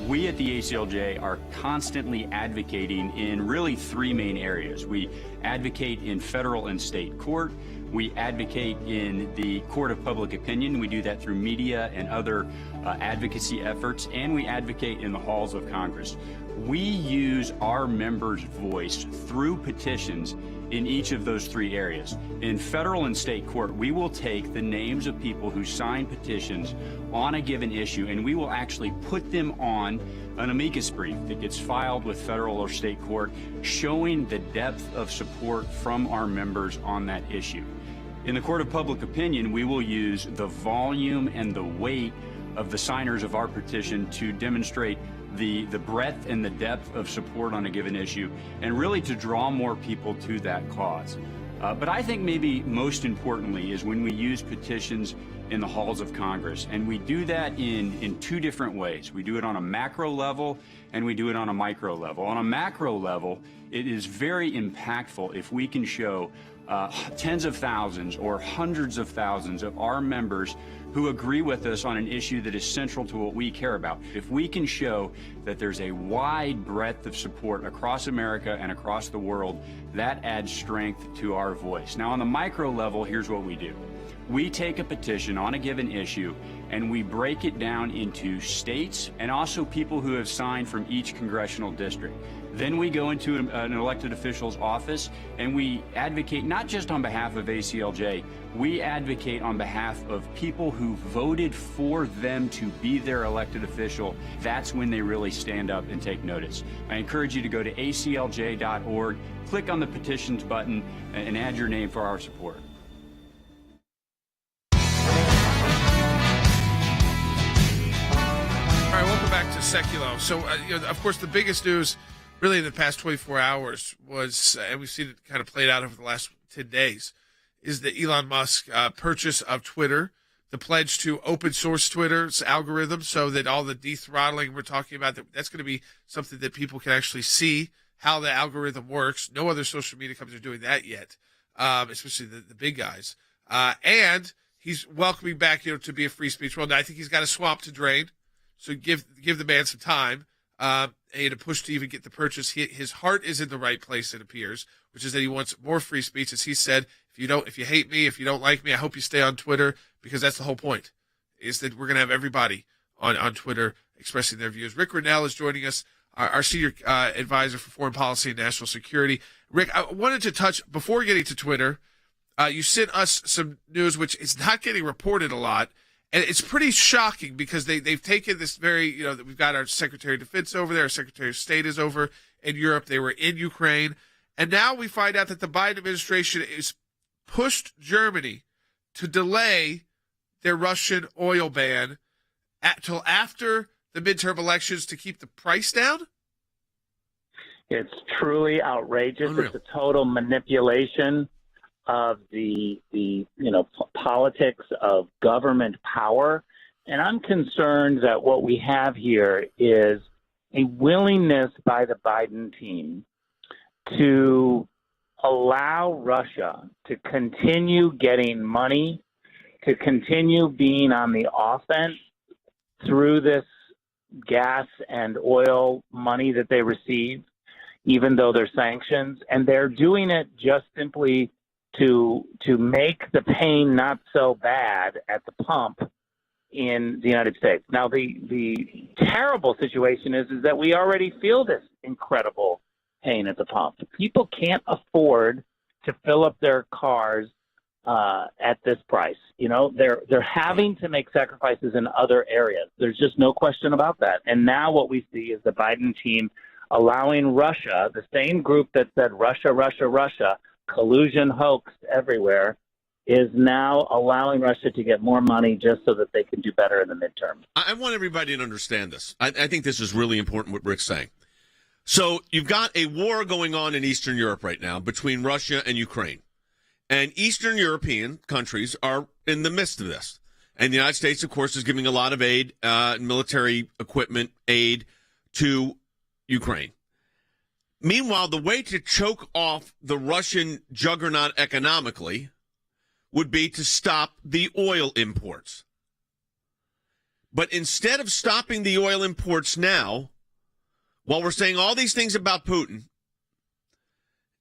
We at the ACLJ are constantly advocating in really three main areas. We advocate in federal and state court. We advocate in the court of public opinion. We do that through media and other advocacy efforts, and we advocate in the halls of Congress. We use our members' voice through petitions in each of those three areas. In federal and state court, we will take the names of people who sign petitions on a given issue, and we will actually put them on an amicus brief that gets filed with federal or state court, showing the depth of support from our members on that issue. In the court of public opinion, we will use the volume and the weight of the signers of our petition to demonstrate the breadth and the depth of support on a given issue, and really to draw more people to that cause. But I think maybe most importantly is when we use petitions in the halls of Congress, and we do that in two different ways. We do it on a macro level, and we do it on a micro level. On a macro level, it is very impactful if we can show tens of thousands or hundreds of thousands of our members who agree with us on an issue that is central to what we care about. If we can show that there's a wide breadth of support across America and across the world, that adds strength to our voice. Now, on the micro level, here's what we do. We take a petition on a given issue and we break it down into states and also people who have signed from each congressional district. Then we go into an elected official's office and we advocate not just on behalf of ACLJ, we advocate on behalf of people who voted for them to be their elected official. That's when they really stand up and take notice. I encourage you to go to aclj.org, click on the petitions button, and add your name for our support. All right, welcome back to Sekulow. So, of course, the biggest news really in the past 24 hours was, and we've seen it kind of played out over the last 10 days, is the Elon Musk purchase of Twitter, the pledge to open source Twitter's algorithm so that all the de-throttling we're talking about, that's going to be something that people can actually see how the algorithm works. No other social media companies are doing that yet, especially the big guys. And he's welcoming back, to be a free speech world. Now, I think he's got a swamp to drain. So give the man some time, and to push to even get the purchase. His heart is in the right place, it appears, which is that he wants more free speech. As he said, if you hate me, if you don't like me, I hope you stay on Twitter, because that's the whole point, is that we're going to have everybody on Twitter expressing their views. Rick Grinnell is joining us, our senior advisor for foreign policy and national security. Rick, I wanted to touch, before getting to Twitter, you sent us some news which is not getting reported a lot. And it's pretty shocking because they've taken this very, that we've got our Secretary of Defense over there, our Secretary of State is over in Europe, they were in Ukraine, and now we find out that the Biden administration is pushed Germany to delay their Russian oil ban till after the midterm elections to keep the price down? It's truly outrageous. Unreal. It's a total manipulation of the politics of government power. And I'm concerned that what we have here is a willingness by the Biden team to allow Russia to continue getting money, to continue being on the offense through this gas and oil money that they receive, even though they're sanctions. And they're doing it just simply to make the pain not so bad at the pump in the United States. Now, the terrible situation is that we already feel this incredible pain at the pump. People can't afford to fill up their cars at this price. They're having to make sacrifices in other areas. There's just no question about that. And now what we see is the Biden team allowing Russia, the same group that said Russia, Russia, Russia, collusion, hoax everywhere, is now allowing Russia to get more money just so that they can do better in the midterm. I want everybody to understand this. I think this is really important what Rick's saying. So you've got a war going on in Eastern Europe right now between Russia and Ukraine. And Eastern European countries are in the midst of this. And the United States, of course, is giving a lot of aid, military equipment aid to Ukraine. Meanwhile, the way to choke off the Russian juggernaut economically would be to stop the oil imports. But instead of stopping the oil imports now, while we're saying all these things about Putin,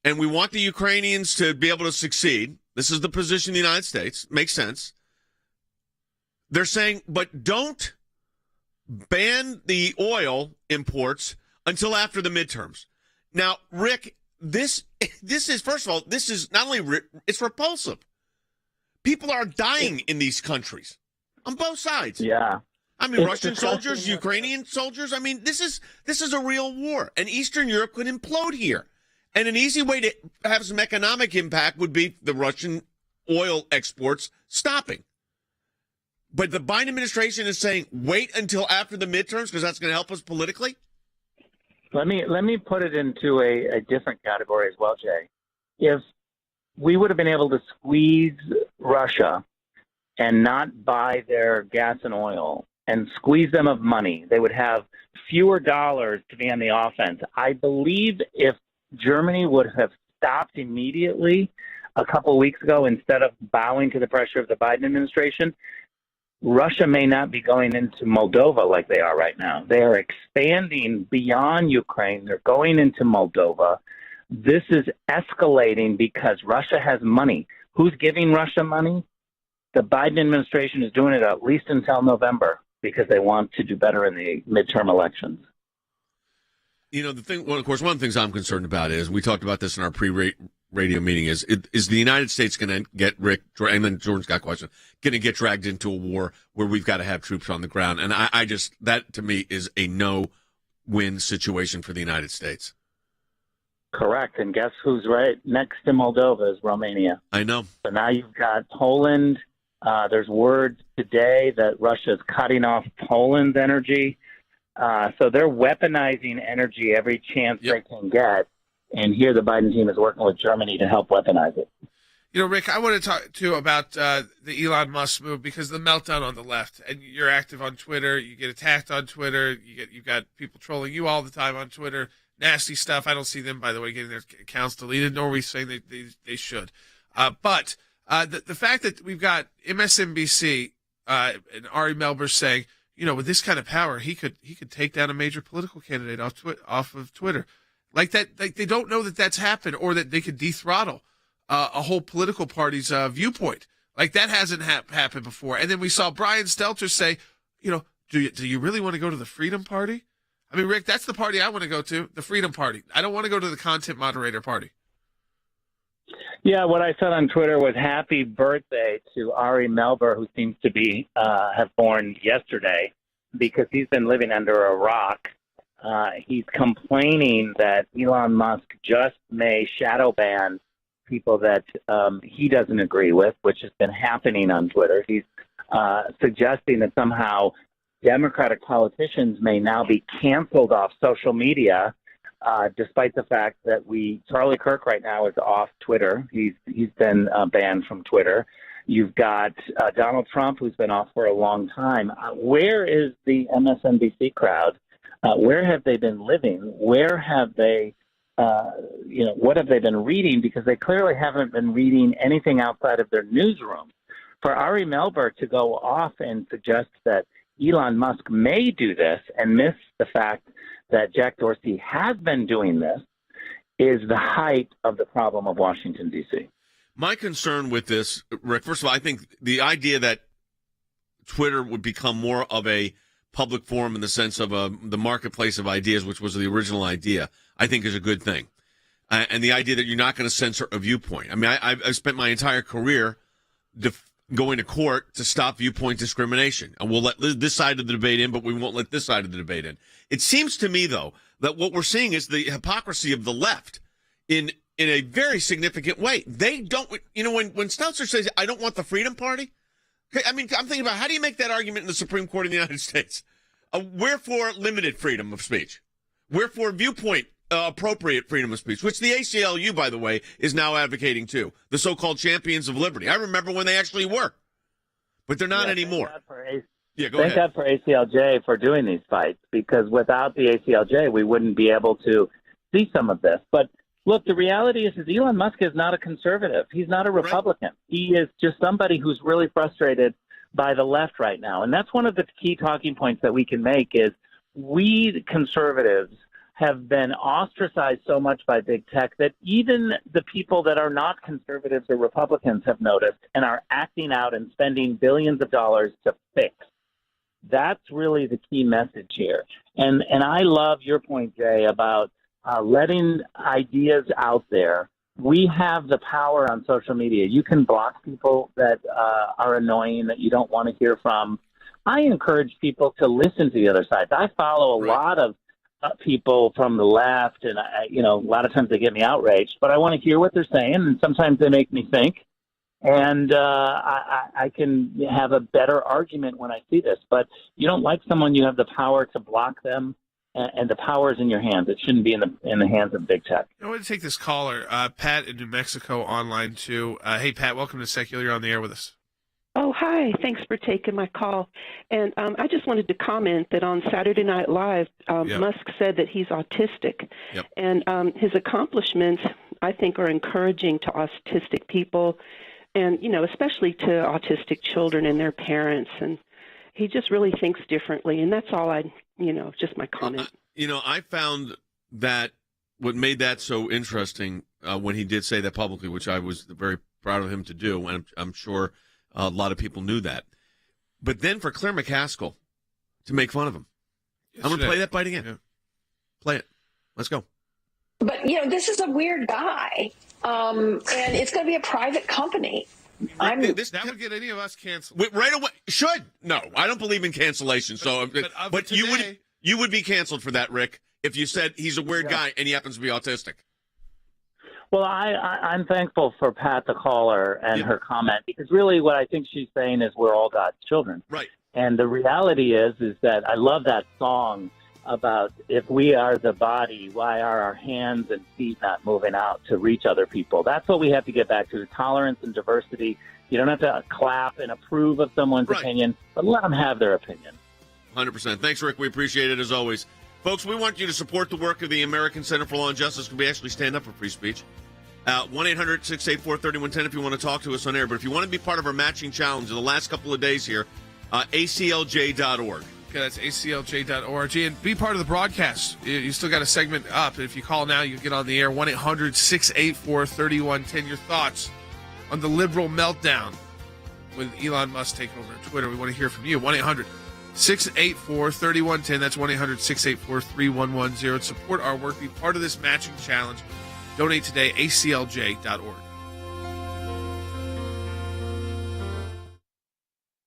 and we want the Ukrainians to be able to succeed, this is the position of the United States, makes sense. They're saying, but don't ban the oil imports until after the midterms. Now, Rick, this is, first of all, this is not only, it's repulsive. People are dying in these countries on both sides. Yeah. I mean, Russian soldiers, Ukrainian soldiers. I mean, this is a real war. And Eastern Europe could implode here. And an easy way to have some economic impact would be the Russian oil exports stopping. But the Biden administration is saying, wait until after the midterms because that's going to help us politically? Let me put it into a different category as well, Jay. If we would have been able to squeeze Russia and not buy their gas and oil and squeeze them of money, they would have fewer dollars to be on the offense. I believe if Germany would have stopped immediately a couple of weeks ago instead of bowing to the pressure of the Biden administration, Russia may not be going into Moldova like they are right now. They are expanding beyond Ukraine. They're going into Moldova. This is escalating because Russia has money. Who's giving Russia money? The Biden administration is doing it at least until November because they want to do better in the midterm elections. You know, the thing, well, of course, one of the things I'm concerned about is, we talked about this in our pre-radio meeting, is the United States going to get, Rick, and then Jordan's got a question, going to get dragged into a war where we've got to have troops on the ground? And I just, that to me is a no-win situation for the United States. Correct. And guess who's right next to Moldova is Romania. I know. So now you've got Poland. There's word today that Russia is cutting off Poland's energy. So they're weaponizing energy every chance they can get. And here the Biden team is working with Germany to help weaponize it. You know, Rick, I want to talk to you about the Elon Musk move, because the meltdown on the left, and you're active on Twitter, you get attacked on Twitter, you've got people trolling you all the time on Twitter, nasty stuff. I don't see them, by the way, getting their accounts deleted, nor are we saying they should. But the fact that we've got MSNBC and Ari Melber saying, you know, with this kind of power, he could take down a major political candidate off of Twitter. Like that, like they don't know that that's happened, or that they could dethrottle a whole political party's viewpoint. Like that hasn't happened before. And then we saw Brian Stelter say, you know, do you really want to go to the Freedom Party? I mean, Rick, that's the party I want to go to, the Freedom Party. I don't want to go to the content moderator party. Yeah, what I said on Twitter was happy birthday to Ari Melber, who seems to be have born yesterday, because he's been living under a rock. He's complaining that Elon Musk just may shadow ban people that he doesn't agree with, which has been happening on Twitter. He's suggesting that somehow Democratic politicians may now be canceled off social media, despite the fact that Charlie Kirk right now is off Twitter. He's been banned from Twitter. You've got Donald Trump, who's been off for a long time. Where is the MSNBC crowd? Where have they been living? Where have they, what have they been reading? Because they clearly haven't been reading anything outside of their newsroom. For Ari Melber to go off and suggest that Elon Musk may do this and miss the fact that Jack Dorsey has been doing this is the height of the problem of Washington, D.C. My concern with this, Rick, first of all, I think the idea that Twitter would become more of a public forum in the sense of the marketplace of ideas, which was the original idea, I think is a good thing. And the idea that you're not going to censor a viewpoint. I mean, I've spent my entire career going to court to stop viewpoint discrimination. And we'll let this side of the debate in, but we won't let this side of the debate in. It seems to me, though, that what we're seeing is the hypocrisy of the left in a very significant way. They don't, when Stelter says, I don't want the Freedom Party, I mean, I'm thinking about, how do you make that argument in the Supreme Court of the United States? Wherefore limited freedom of speech? Wherefore viewpoint appropriate freedom of speech, which the ACLU, by the way, is now advocating too. The so-called champions of liberty. I remember when they actually were, but they're not anymore. Thank God for ACLJ for doing these fights, because without the ACLJ, we wouldn't be able to see some of this. But Look, the reality is Elon Musk is not a conservative. He's not a Republican. Right. He is just somebody who's really frustrated by the left right now. And that's one of the key talking points that we can make is we conservatives have been ostracized so much by big tech that even the people that are not conservatives or Republicans have noticed and are acting out and spending billions of dollars to fix. That's really the key message here. And I love your point, Jay, about letting ideas out there. We have the power on social media. You can block people that are annoying, that you don't want to hear from. I encourage people to listen to the other side. I follow a lot of people from the left, and a lot of times they get me outraged, but I want to hear what they're saying, and sometimes they make me think, and I can have a better argument when I see this. But you don't like someone, you have the power to block them, and the power is in your hands. It shouldn't be in the hands of big tech. I want to take this caller, Pat in New Mexico, online too. Hey, Pat, welcome to Sekulow. You're on the air with us. Oh, hi. Thanks for taking my call. And I just wanted to comment that on Saturday Night Live, Musk said that he's autistic. Yep. And his accomplishments, I think, are encouraging to autistic people and, especially to autistic children and their parents. And he just really thinks differently. And that's all just my comment. I found that what made that so interesting when he did say that publicly, which I was very proud of him to do, and I'm sure a lot of people knew that. But then for Claire McCaskill to make fun of him. I'm going to play that bite again. Yeah. Play it. Let's go. But, this is a weird guy, and it's going to be a private company. That would get any of us canceled. Right away. Should. No, I don't believe in cancellation. But you would be canceled for that, Rick, if you said he's a weird guy and he happens to be autistic. Well, I'm thankful for Pat, the caller, and her comment, because really what I think she's saying is we're all God's children. Right. And the reality is that I love that song about if we are the body, why are our hands and feet not moving out to reach other people? That's what we have to get back to, tolerance and diversity. You don't have to clap and approve of someone's opinion, but let them have their opinion. 100%. Thanks, Rick. We appreciate it as always. Folks, we want you to support the work of the American Center for Law and Justice. We actually stand up for free speech. 1-800-684-3110 if you want to talk to us on air. But if you want to be part of our matching challenge in the last couple of days here, ACLJ.org. Okay, that's ACLJ.org. And be part of the broadcast. You still got a segment up. If you call now, you get on the air. 1-800-684-3110. Your thoughts on the liberal meltdown with Elon Musk taking over Twitter. We want to hear from you. 1-800-684-3110. That's 1-800-684-3110. Support our work. Be part of this matching challenge. Donate today, ACLJ.org.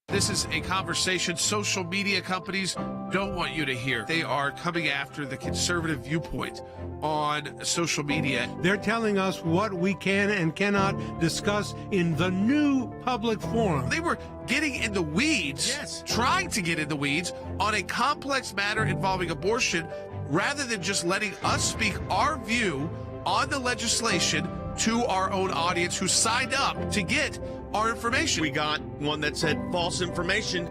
This is a conversation social media companies don't want you to hear. They are coming after the conservative viewpoint on social media. They're telling us what we can and cannot discuss in the new public forum. They were getting in the weeds, trying to get in the weeds on a complex matter involving abortion, rather than just letting us speak our view on the legislation to our own audience who signed up to get our information. We got one that said false information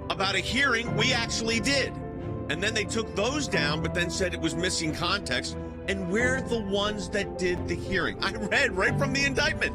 about a hearing we actually did. And then they took those down, but then said it was missing context. And we're the ones that did the hearing. I read right from the indictment,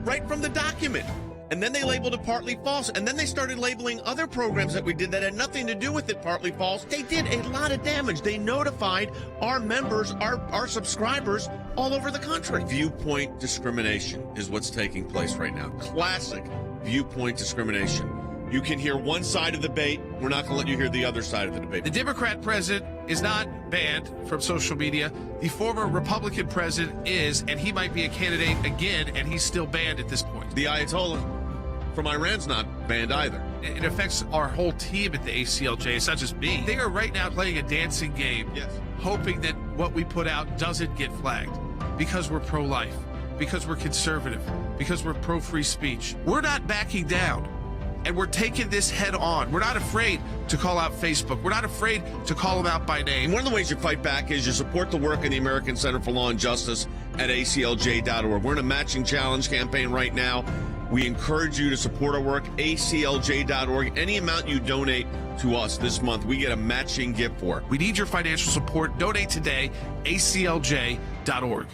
right from the document. And then they labeled it partly false. And then they started labeling other programs that we did that had nothing to do with it partly false. They did a lot of damage. They notified our members, our subscribers all over the country. Viewpoint discrimination is what's taking place right now. Classic viewpoint discrimination. You can hear one side of the debate. We're not going to let you hear the other side of the debate. The Democrat president is not banned from social media. The former Republican president is, and he might be a candidate again, and he's still banned at this point. The Ayatollah from Iran's not banned either. It affects our whole team at the ACLJ. It's not just me. They are right now playing a dancing game, hoping that what we put out doesn't get flagged because we're pro-life, because we're conservative, because we're pro-free speech. We're not backing down. And we're taking this head on. We're not afraid to call out Facebook. We're not afraid to call them out by name. One of the ways you fight back is you support the work of the American Center for Law and Justice at ACLJ.org. We're in a matching challenge campaign right now. We encourage you to support our work, ACLJ.org. Any amount you donate to us this month, we get a matching gift for. We need your financial support. Donate today, ACLJ.org.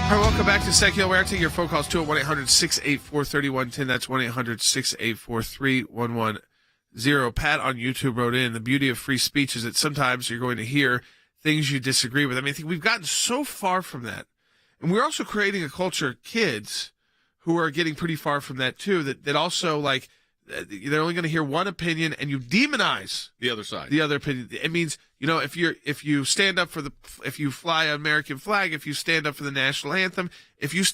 All right, welcome back to Sekulow. We're taking your phone calls to 1-800-684-3110. That's 1-800-684-3110. Pat on YouTube wrote in, the beauty of free speech is that sometimes you're going to hear things you disagree with. I mean, I think we've gotten so far from that. And we're also creating a culture, kids, who are getting pretty far from that too, that also, like, they're only going to hear one opinion, and you demonize the other side. The other opinion. It means, if you stand up if you fly an American flag, if you stand up for the national anthem, if you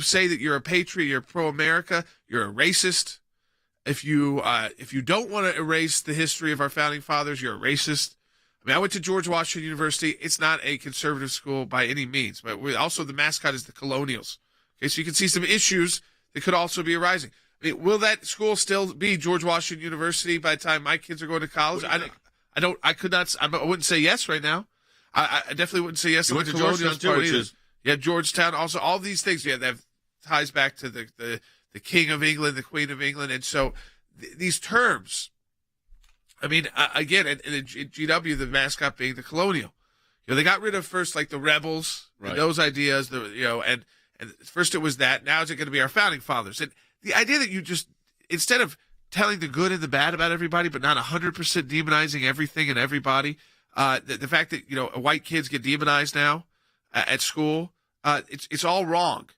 say that you're a patriot, you're pro-America, you're a racist. If you don't want to erase the history of our founding fathers, you're a racist. I mean, I went to George Washington University. It's not a conservative school by any means, but also the mascot is the Colonials. Okay, so you can see some issues that could also be arising. I mean, will that school still be George Washington University by the time my kids are going to college? I wouldn't say yes right now. I definitely wouldn't say yes. You went to Georgetown too, which is Georgetown. Also, all these things. Yeah, that have ties back to the King of England, the Queen of England, and so these terms. I mean, again, in GW, the mascot being the Colonial. They got rid of first like the rebels, right, and those ideas. And first it was that. Now is it going to be our founding fathers? And the idea that you just, instead of telling the good and the bad about everybody, but not 100% demonizing everything and everybody, the fact that, white kids get demonized now at school, it's all wrong.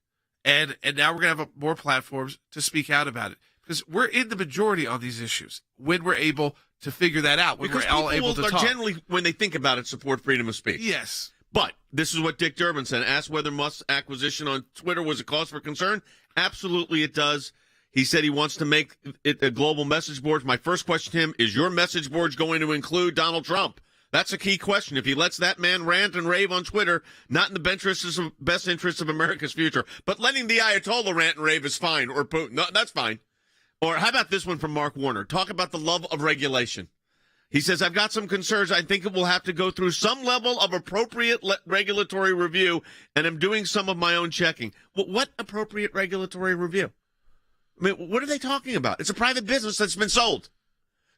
And now we're going to have more platforms to speak out about it, because we're in the majority on these issues when we're able to figure that out, when because we're all able to talk. Generally, when they think about it, support freedom of speech. Yes. But this is what Dick Durbin said. Asked whether Musk's acquisition on Twitter was a cause for concern. Absolutely it does. He said he wants to make it a global message board. My first question to him is, your message board going to include Donald Trump? That's a key question. If he lets that man rant and rave on Twitter, not in the best interest of America's future. But letting the Ayatollah rant and rave is fine, or Putin. No, that's fine. Or how about this one from Mark Warner? Talk about the love of regulation. He says, I've got some concerns. I think it will have to go through some level of appropriate regulatory review, and I'm doing some of my own checking. Well, what appropriate regulatory review? I mean, what are they talking about? It's a private business that's been sold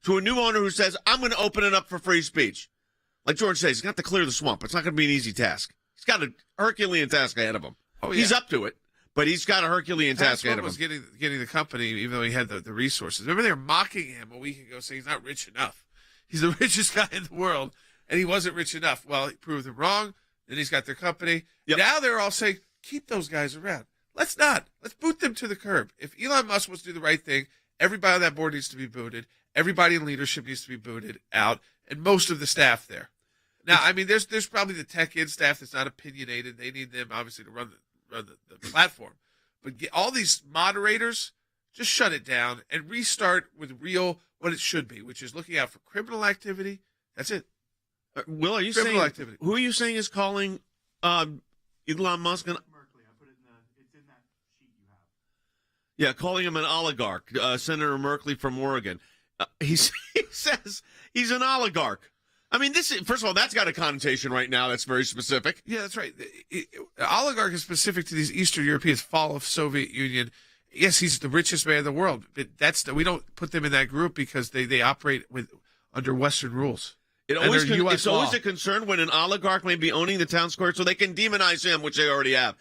to a new owner who says, I'm going to open it up for free speech. Like George says, he's got to clear the swamp. It's not going to be an easy task. He's got a Herculean task ahead of him. Oh, yeah. He's up to it, but he's got a Herculean task ahead of him. Was getting the company, even though he had the resources. Remember, they were mocking him a week ago, saying he's not rich enough. He's the richest guy in the world, and he wasn't rich enough. Well, he proved them wrong. Then he's got their company. Yep. Now they're all saying, keep those guys around. Let's not. Let's boot them to the curb. If Elon Musk wants to do the right thing, everybody on that board needs to be booted. Everybody in leadership needs to be booted out, and most of the staff there. Now, I mean, there's probably the tech-in staff that's not opinionated. They need them, obviously, to run the platform. But all these moderators, just shut it down and restart with what it should be, which is looking out for criminal activity. That's it. Will, are you criminal saying activity? Who are you saying is calling Elon Musk? Yeah, calling him an oligarch. Senator Merkley from Oregon. He says he's an oligarch. I mean, first of all, that's got a connotation right now that's very specific. Yeah, that's right. Oligarch is specific to these Eastern Europeans, fall of Soviet Union. Yes, he's the richest man in the world. But we don't put them in that group because they operate under Western rules. It's always a concern when an oligarch may be owning the town square, so they can demonize him, which they already have.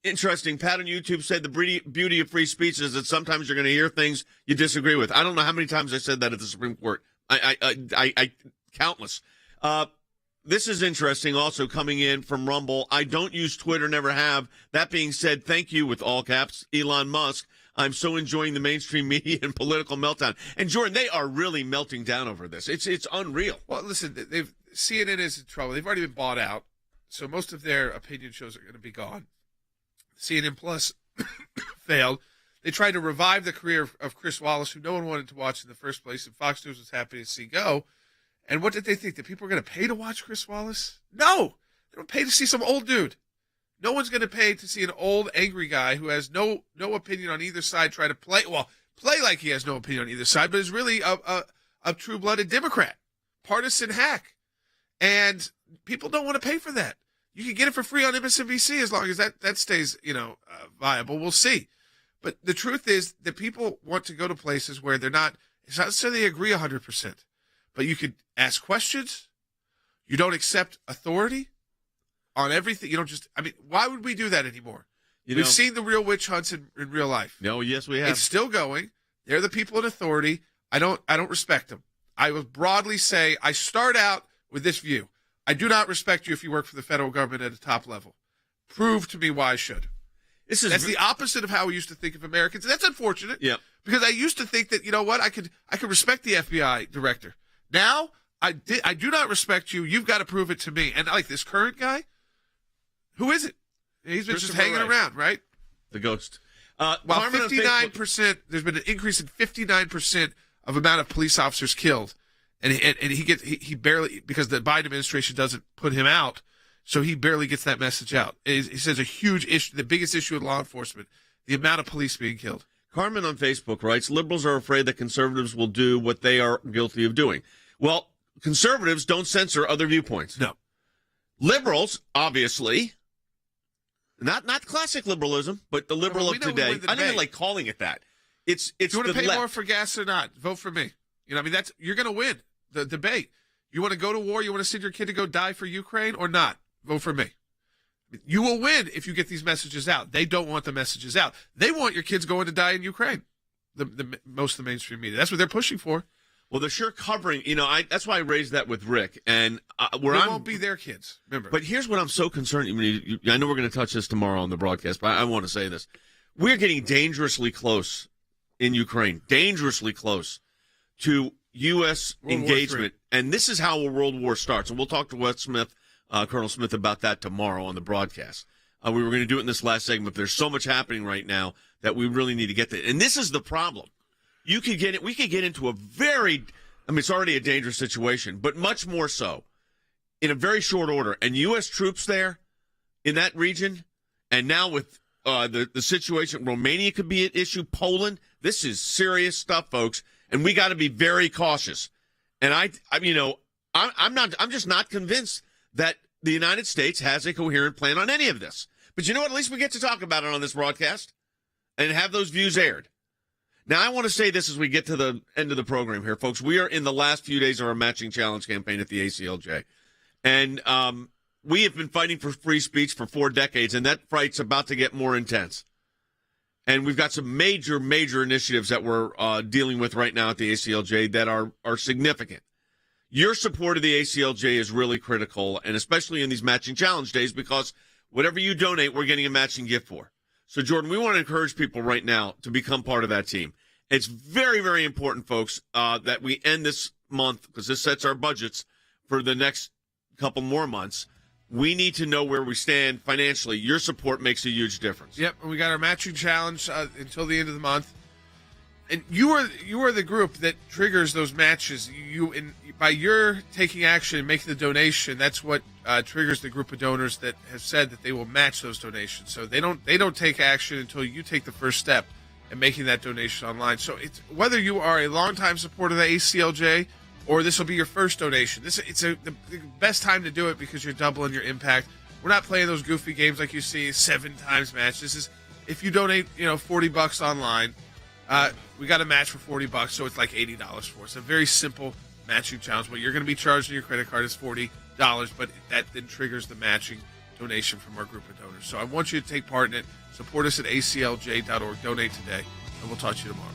Interesting. Pat on YouTube said the beauty of free speech is that sometimes you're going to hear things you disagree with. I don't know how many times I said that at the Supreme Court. I countless. This is interesting also coming in from Rumble. I don't use Twitter, never have. That being said, thank you with all caps, Elon Musk. I'm so enjoying the mainstream media and political meltdown. And Jordan, they are really melting down over this. It's unreal. Well, listen, CNN is in trouble. They've already been bought out. So most of their opinion shows are going to be gone. CNN Plus failed. They tried to revive the career of Chris Wallace, who no one wanted to watch in the first place, and Fox News was happy to see go. And what did they think? That people are going to pay to watch Chris Wallace? No! They don't pay to see some old dude. No one's going to pay to see an old, angry guy who has no opinion on either side try to play like he has no opinion on either side, but is really a true-blooded Democrat, partisan hack. And people don't want to pay for that. You can get it for free on MSNBC as long as that stays, viable. We'll see. But the truth is that people want to go to places where it's not necessarily they agree 100%, but you could ask questions. You don't accept authority. on everything. You don't just, I mean, why would we do that anymore? We've seen the real witch hunts in real life. No, yes, we have. It's still going. They're the people in authority. I don't respect them. I will broadly say I start out with this view. I do not respect you if you work for the federal government at a top level. Prove to me why I should. That's the opposite of how we used to think of Americans. And that's unfortunate. Yeah. Because I used to think that, you know what, I could respect the FBI director. Now I do not respect you. You've got to prove it to me. And like this current guy, who is it? He's been just hanging around, right? The ghost. While 59%, there's been an increase in 59% of amount of police officers killed, and he barely, because the Biden administration doesn't put him out, so he barely gets that message out. He says a huge issue, the biggest issue in law enforcement, the amount of police being killed. Carmen on Facebook writes, liberals are afraid that conservatives will do what they are guilty of doing. Well, conservatives don't censor other viewpoints. No. Liberals, obviously, not classic liberalism, but the liberal of today. I don't even like calling it that. It's you want to the pay left. more for gas or not? Vote for me. You know, I mean, you're going to win the debate. You want to go to war? You want to send your kid to go die for Ukraine or not? Vote for me. You will win if you get these messages out. They don't want the messages out. They want your kids going to die in Ukraine. Most of the mainstream media. That's what they're pushing for. Well, they're sure covering. You know, that's why I raised that with Rick. And where I won't be their kids. Remember. But here's what I'm so concerned. I know we're going to touch this tomorrow on the broadcast, but I want to say this: we're getting dangerously close in Ukraine, dangerously close to U.S. engagement, and this is how a world war starts. And we'll talk to Wes Smith, Colonel Smith, about that tomorrow on the broadcast. We were going to do it in this last segment. But there's so much happening right now that we really need to get there, and this is the problem. We could get into a it's already a dangerous situation, but much more so in a very short order. And U.S. troops there in that region, and now with the situation, Romania could be at issue, Poland. This is serious stuff, folks, and we got to be very cautious. And I'm just not convinced that the United States has a coherent plan on any of this. But you know what? At least we get to talk about it on this broadcast and have those views aired. Now, I want to say this as we get to the end of the program here, folks. We are in the last few days of our matching challenge campaign at the ACLJ. And we have been fighting for free speech for 4 decades, and that fight's about to get more intense. And we've got some major, major initiatives that we're dealing with right now at the ACLJ that are significant. Your support of the ACLJ is really critical, and especially in these matching challenge days, because whatever you donate, we're getting a matching gift for. So, Jordan, we want to encourage people right now to become part of that team. It's very, very important, folks, that we end this month, because this sets our budgets for the next couple more months. We need to know where we stand financially. Your support makes a huge difference. Yep, and we got our matching challenge until the end of the month. And you are the group that triggers those matches. By your taking action and making the donation, that's what triggers the group of donors that have said that they will match those donations. So they don't take action until you take the first step in making that donation online. So it's whether you are a longtime supporter of the ACLJ or this will be your first donation. It's the best time to do it because you're doubling your impact. We're not playing those goofy games like you see 7 times match. This is if you donate $40 online. We got a match for $40, so it's like $80 for us. A very simple matching challenge. What you're going to be charged on your credit card is $40, but that then triggers the matching donation from our group of donors. So I want you to take part in it. Support us at aclj.org. Donate today, and we'll talk to you tomorrow.